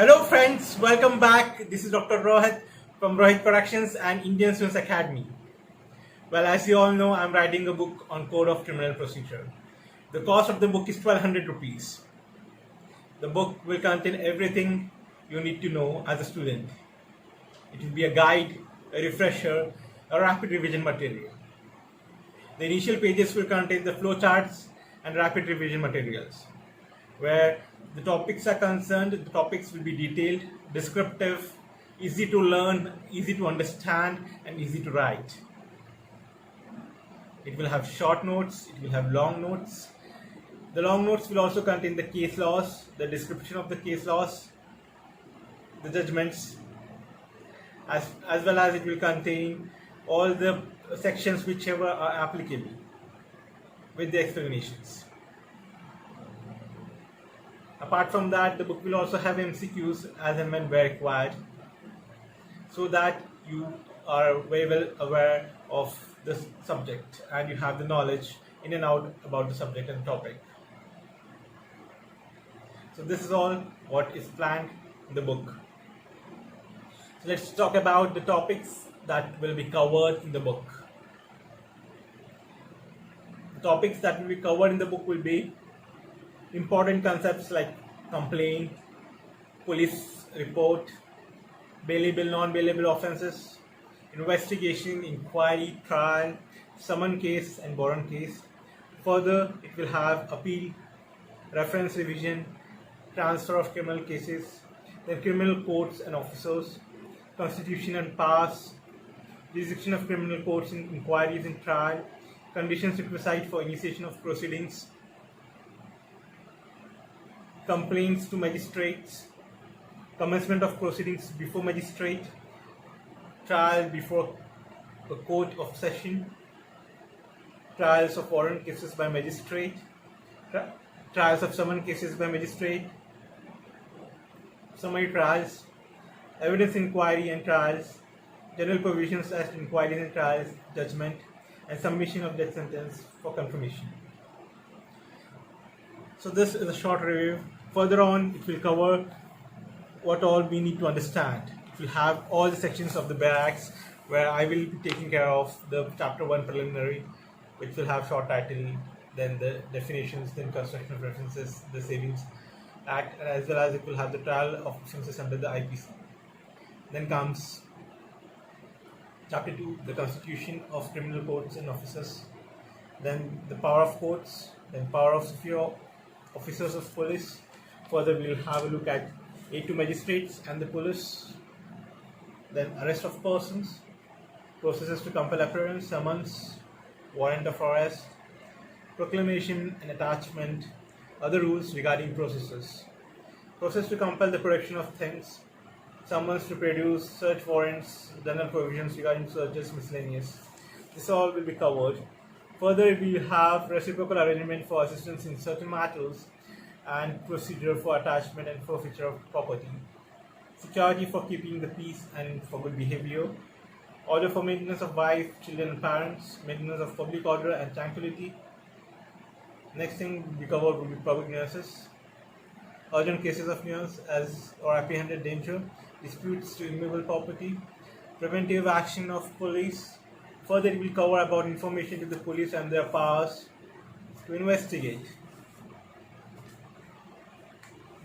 Hello friends, welcome back. This is Dr. Rohit from Rohit Productions and Indian Students Academy. Well, as you all know, I'm writing a book on Code of Criminal Procedure. The cost of the book is 1200 rupees. The book will contain everything you need to know as a student. It will be a guide, a refresher, a rapid revision material. The initial pages will contain the flowcharts and rapid revision materials. Where the topics are concerned, the topics will be detailed, descriptive, easy to learn, easy to understand, and easy to write. It will have short notes, it will have long notes. The long notes will also contain the case laws, the description of the case laws, the judgments, as well as it will contain all the sections whichever are applicable with the explanations. Apart from that, the book will also have MCQs as and when where required, so that you are very well aware of the subject and you have the knowledge in and out about the subject and topic. So this is all what is planned in the book. So let's talk about the topics that will be covered in the book. The topics that will be covered in the book will be important concepts like complaint, police report, bailable, non-bailable offences, investigation, inquiry, trial, summon case and warrant case. Further, it will have appeal, reference revision, transfer of criminal cases, then criminal courts and officers, constitution and powers, jurisdiction of criminal courts in inquiries and trial, conditions requisite for initiation of proceedings, complaints to magistrates, commencement of proceedings before magistrate, trial before a court of session, trials of warrant cases by magistrate, trials of summon cases by magistrate, summary trials, evidence inquiry and trials, general provisions as to inquiries and trials, judgment, and submission of death sentence for confirmation. So this is a short review. Further on, it will cover what all we need to understand. It will have all the sections of the barracks where I will be taking care of the chapter 1 preliminary, which will have short title, then the definitions, then construction of references, the Savings Act, as well as it will have the trial of offences under the IPC. Then comes chapter 2, the constitution of criminal courts and officers, then the power of courts, then power of superior officers of police. Further, we will have a look at aid to magistrates and the police, then arrest of persons, processes to compel appearance, summons, warrant of arrest, proclamation and attachment, other rules regarding processes, process to compel the production of things, summons to produce, search warrants, general provisions regarding searches, miscellaneous. This all will be covered. Further, we have reciprocal arrangement for assistance in certain matters and procedure for attachment and forfeiture of property, security for keeping the peace and for good behavior, order for maintenance of wife, children and parents, maintenance of public order and tranquility. Next thing we cover will be public nuisance, urgent cases of nuisance as or apprehended danger, disputes to immovable property, preventive action of police. Further, it will cover about information to the police and their powers to investigate.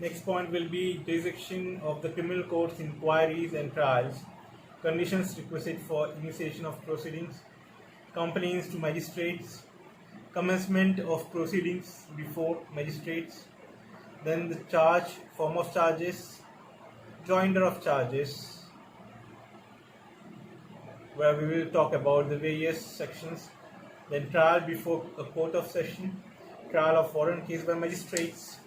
Next point will be jurisdiction of the criminal courts, inquiries and trials, conditions requisite for initiation of proceedings, complaints to magistrates, commencement of proceedings before magistrates, then the charge, form of charges, joinder of charges, where we will talk about the various sections, then trial before a court of session, trial of warrant case by magistrates.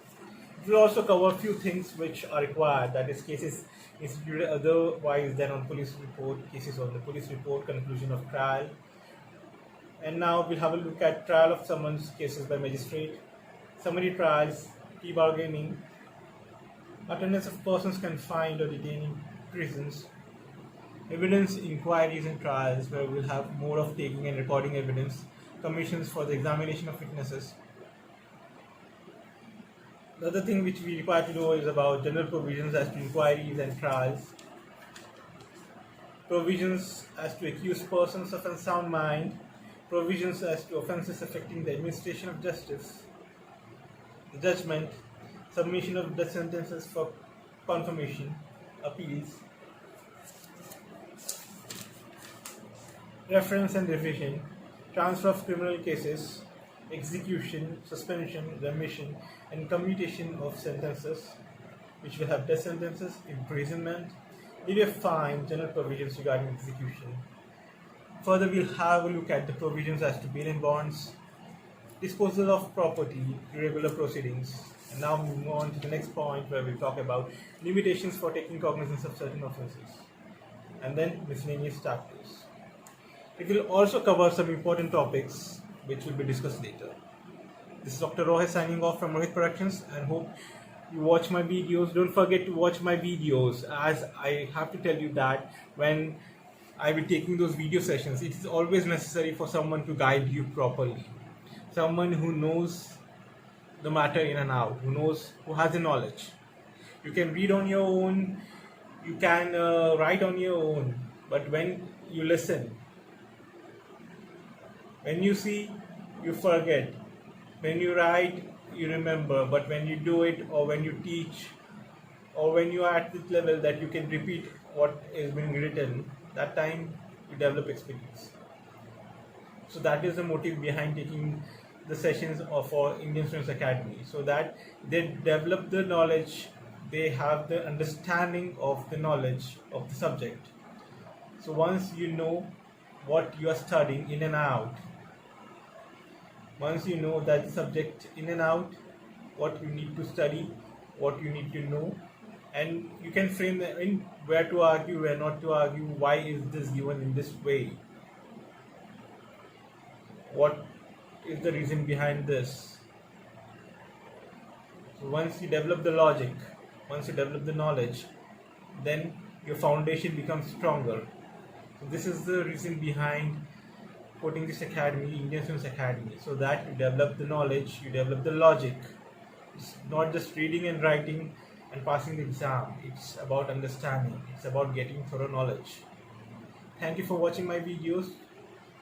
It will also cover a few things which are required, that is cases instituted otherwise than on police report, cases on the police report, conclusion of trial. And now we'll have a look at trial of summons cases by magistrate, summary trials, plea bargaining, attendance of persons confined or detained in prisons, evidence inquiries and trials, where we'll have mode of taking and recording evidence, commissions for the examination of witnesses, The other thing which we require to know is about general provisions as to inquiries and trials, provisions as to accused persons of unsound mind, provisions as to offences affecting the administration of justice, the judgment, submission of death sentences for confirmation, appeals, reference and revision, transfer of criminal cases, execution, suspension, remission, and commutation of sentences, which will have death sentences, imprisonment, maybe a fine, general provisions regarding execution. Further, we'll have a look at the provisions as to bail and bonds, disposal of property, irregular proceedings, and now moving on to the next point where we'll talk about limitations for taking cognizance of certain offences, and then miscellaneous chapters. It will also cover some important topics which will be discussed later. This is Dr. Rohit signing off from Rohit Productions, and hope you watch my videos. Don't forget to watch my videos, as I have to tell you that when I will be taking those video sessions, it is always necessary for someone to guide you properly. Someone who knows the matter in and out, who has the knowledge. You can read on your own, you can write on your own, but when you listen, when you see, you forget. When you write, you remember. But when you do it, or when you teach, or when you are at this level that you can repeat what is being written, that time you develop experience. So that is the motive behind taking the sessions for Indian Students Academy, so that they develop the knowledge, they have the understanding of the knowledge of the subject. So once you know what you are studying in and out, once you know that subject in and out, what you need to study, what you need to know, and you can frame in where to argue, where not to argue, why is this given in this way, what is the reason behind this. So once you develop the logic, once you develop the knowledge, then your foundation becomes stronger. So this is the reason behind putting this academy, Indian Students Academy, so that you develop the knowledge, you develop the logic. It's not just reading and writing and passing the exam. It's about understanding. It's about getting thorough knowledge. Thank you for watching my videos.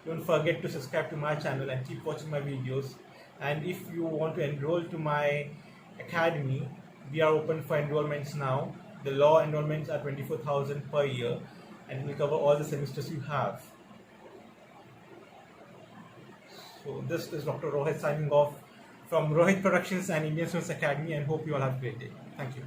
Don't forget to subscribe to my channel and keep watching my videos. And if you want to enroll to my academy, we are open for enrollments now. The law enrollments are 24,000 per year, and will cover all the semesters you have. So this is Dr. Rohit signing off from Rohit Productions and Indian Students Academy, and hope you all have a great day. Thank you.